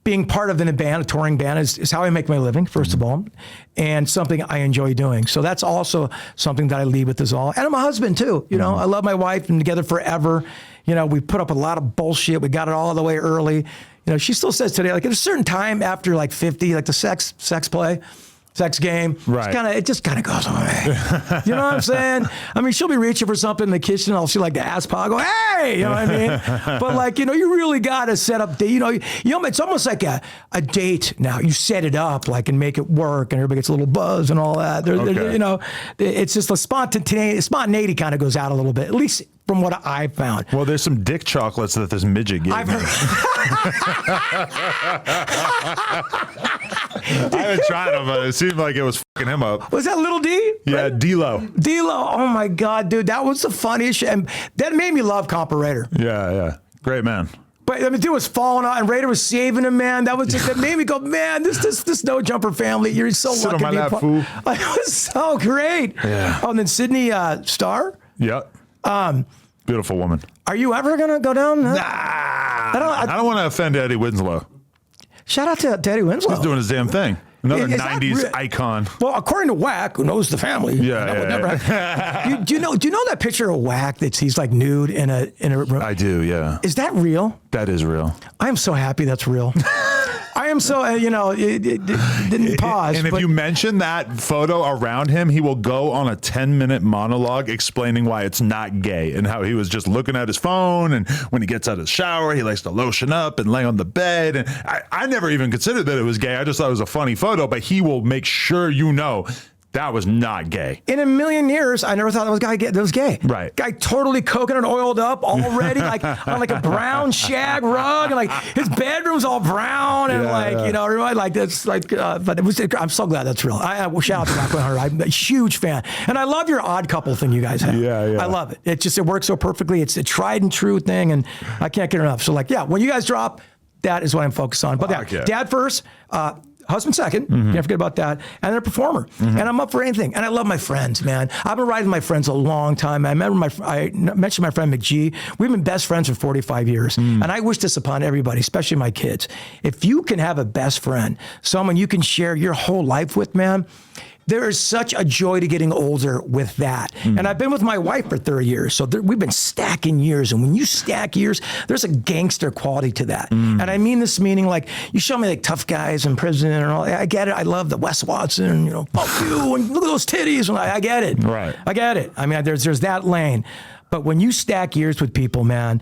being part of a touring band is how I make my living, first of all, and something I enjoy doing. So that's also something that I lead with as well. And I'm a husband too. You know, I love my wife, and together forever. You know, we put up a lot of bullshit. We got it all the way early. You know, she still says today, like at a certain time after like 50, like the sex game, right? It just kind of goes away. You know what I'm saying? I mean, she'll be reaching for something in the kitchen. I'll see like the ass paw go, hey, you know what I mean? But like, you know, you really got to set up, you know, it's almost like a date now. You set it up like and make it work, and everybody gets a little buzz and all that. You know, it's just the spontaneity kind of goes out a little bit, at least from what I found. Well, there's some dick chocolates that this midget gave me. I've heard. I haven't tried them, but it seemed like it was fucking him up. Was that Little D? Yeah, right? D-Lo. D-Lo. Oh my God, dude, that was the funniest shit. And that made me love Comparator. Yeah. Great man. But I mean, dude was falling out, and Raider was saving him, man. That was just, that made me go, man, this no jumper family. You're so Sit lucky on to my be lap, fool. It was so great. Yeah. Oh, and then Sydney Starr. Yep. Beautiful woman. Are you ever gonna go down? Nah. I don't want to offend Eddie Winslow. Shout out to Eddie Winslow. He's doing his damn thing. Another Is 90s icon. Well, according to Wack, who knows the family. Yeah. Do you know that picture of Wack he's like nude in a I do, yeah. Is that real? That is real. I am so happy that's real. I am so, didn't pause. And if you mention that photo around him, he will go on a 10-minute monologue explaining why it's not gay and how he was just looking at his phone. And when he gets out of the shower, he likes to lotion up and lay on the bed. And I never even considered that it was gay. I just thought it was a funny photo, but he will make sure you know that was not gay. In a million years, I never thought that was gay. Right. Guy totally coconut oiled up already, like on like a brown shag rug, and like his bedroom's all brown, and everybody like that's like. But I'm so glad that's real. I shout out to Rockland Hunter. I'm a huge fan, and I love your odd couple thing you guys have. Yeah. I love it. It works so perfectly. It's a tried and true thing, and I can't get enough. So like, when you guys drop, that is what I'm focused on. But dad first. Husband second, can't forget about that, and then a performer. And I'm up for anything. And I love my friends, man. I've been riding with my friends a long time. I mentioned my friend McGee. We've been best friends for 45 years. And I wish this upon everybody, especially my kids. If you can have a best friend, someone you can share your whole life with, man, there is such a joy to getting older with that. And I've been with my wife for 30 years. So we've been stacking years. And when you stack years, there's a gangster quality to that. And I mean this meaning like, you show me like tough guys in prison and all. I get it. I love the Wes Watson, fuck you, and look at those titties. And I get it. Right. I get it. I mean, there's that lane. But when you stack years with people, man,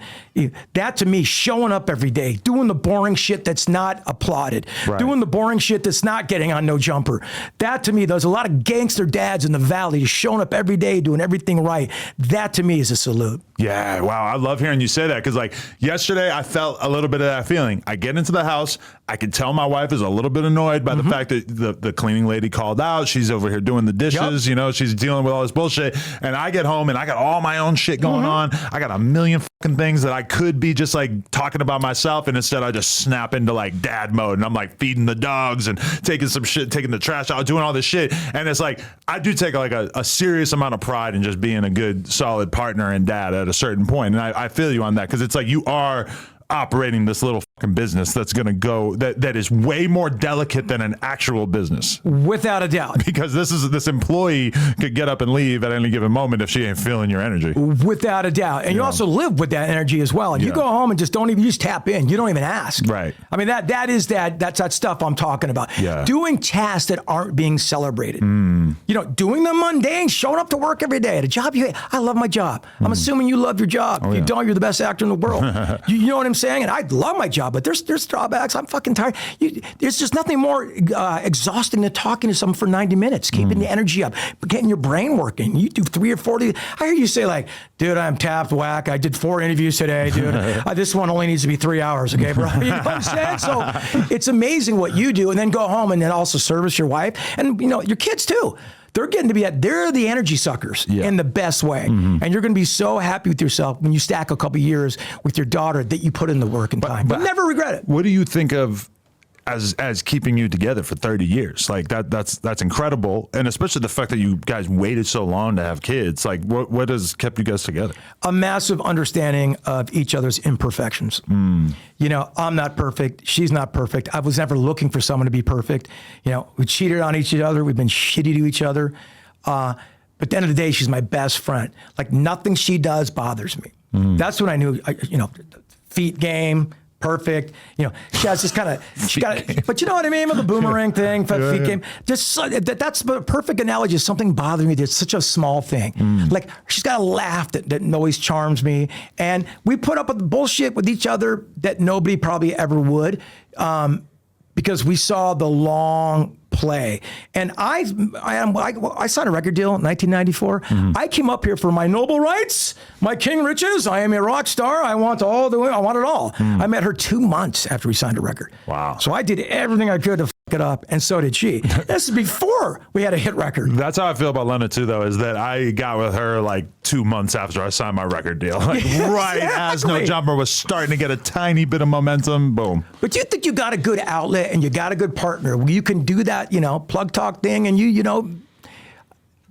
that to me, showing up every day, doing the boring shit that's not applauded, doing the boring shit that's not getting on No Jumper, that to me, there's a lot of gangster dads in the valley just showing up every day, doing everything right. That to me is a salute. Yeah, wow. I love hearing you say that because like yesterday I felt a little bit of that feeling. I get into the house. I could tell my wife is a little bit annoyed by the fact that the cleaning lady called out. She's over here doing the dishes. She's dealing with all this bullshit. And I get home and I got all my own shit going on. I got a million fucking things that I could be just like talking about myself. And instead I just snap into like dad mode. And I'm like feeding the dogs and taking some shit, taking the trash out, doing all this shit. And it's like, I do take like a serious amount of pride in just being a good, solid partner and dad at a certain point. And I feel you on that because it's like you are operating this little fucking business that's going to go that is way more delicate than an actual business, without a doubt, because this employee could get up and leave at any given moment if she ain't feeling your energy, without a doubt. And you also live with that energy as well, and you go home and just tap in. You don't even ask. Right. I mean, that's that stuff I'm talking about. Doing tasks that aren't being celebrated, doing the mundane, showing up to work every day at a job you hate. I love my job. I'm assuming you love your job. If you don't, you're the best actor in the world. You know what I'm saying? And I love my job, but there's drawbacks. I'm fucking tired. There's just nothing more exhausting than talking to someone for 90 minutes, keeping the energy up, getting your brain working. You do 3 or 4 days. I hear you say like, dude, I'm tapped, Whack. I did 4 interviews today, dude. This one only needs to be 3 hours, okay, bro? You know what I'm saying? So it's amazing what you do, and then go home and then also service your wife and your kids too. They're getting to they're the energy suckers in the best way. And you're going to be so happy with yourself when you stack a couple years with your daughter that you put in the work and time. But never regret it. What do you think of as keeping you together for 30 years. Like that's incredible. And especially the fact that you guys waited so long to have kids. Like what has kept you guys together? A massive understanding of each other's imperfections. You know, I'm not perfect. She's not perfect. I was never looking for someone to be perfect. You know, we cheated on each other. We've been shitty to each other. But at the end of the day, she's my best friend. Like nothing she does bothers me. That's when I knew, you know, feet game, perfect. You know, she has this kind of, but you know what I mean with the boomerang thing, feet game. Just that's the perfect analogy. Something bothering me. That's such a small thing. Like she's got a laugh that always charms me, and we put up with bullshit with each other that nobody probably ever would, because we saw the long play. And I signed a record deal in 1994. I came up here for my noble rights, my king riches. I am a rock star. I want it all. I met her 2 months after we signed a record. Wow. So I did everything I could to it up, and so did she. This is before we had a hit record. That's how I feel about Lena too, though, is that I got with her like 2 months after I signed my record deal. Like right as No Jumper was starting to get a tiny bit of momentum, boom. But you think you got a good outlet and you got a good partner where you can do that, you know, plug talk thing, and you know,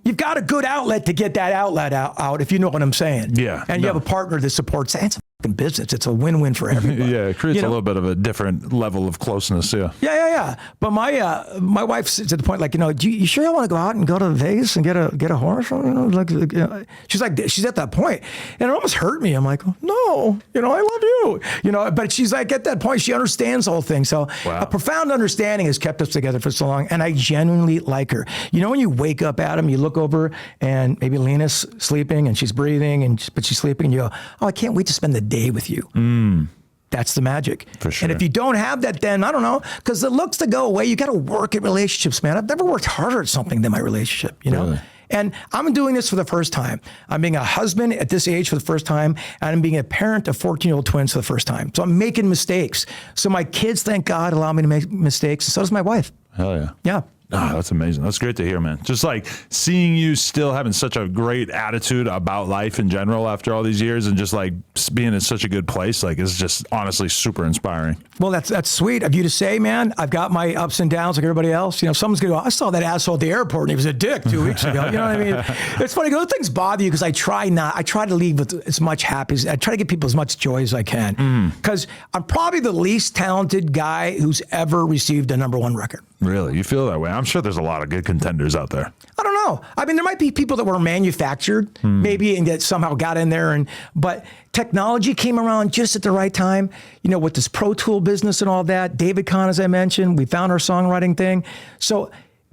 you've got a good outlet to get that outlet out, if you know what I'm saying. Yeah. And you have a partner that supports that. It's a fucking business. It's a win-win for everybody. Yeah, it creates a little bit of a different level of closeness, yeah. Yeah. But my wife's at the point, like, you know, you sure you want to go out and go to Vegas and get a horse? You know, she's at that point, and it almost hurt me. I'm like, no, you know, I love you, you know. But she's like at that point, she understands the whole thing. So a profound understanding has kept us together for so long, and I genuinely like her. You know, when you wake up, Adam, you look over and maybe Lena's sleeping and she's breathing, but she's sleeping, and you go, oh, I can't wait to spend the day with you. That's the magic. For sure. And if you don't have that, then I don't know, because the looks to go away, you got to work at relationships, man. I've never worked harder at something than my relationship, you know? Really? And I'm doing this for the first time. I'm being a husband at this age for the first time, and I'm being a parent of 14-year-old twins for the first time. So I'm making mistakes. So my kids, thank God, allow me to make mistakes. So does my wife. Hell yeah. Yeah. Oh, that's amazing. That's great to hear, man. Just like seeing you still having such a great attitude about life in general after all these years, and just like being in such a good place, like it's just honestly super inspiring. Well, that's sweet of you to say, man. I've got my ups and downs like everybody else. You know, someone's going to go, I saw that asshole at the airport and he was a dick 2 weeks ago. You know what I mean? It's funny. Those things bother you because I try to leave with as much happiness. I try to give people as much joy as I can, because I'm probably the least talented guy who's ever received a #1 record. Really? You feel that way? I'm sure there's a lot of good contenders out there. I don't know. I mean, there might be people that were manufactured maybe and that somehow got in there, but technology came around just at the right time, you know, with this Pro Tool business and all that. David Kahn, as I mentioned, we found our songwriting thing. So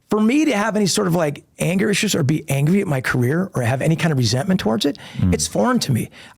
for me to have any sort of like anger issues or be angry at my career or have any kind of resentment towards it, it's foreign to me.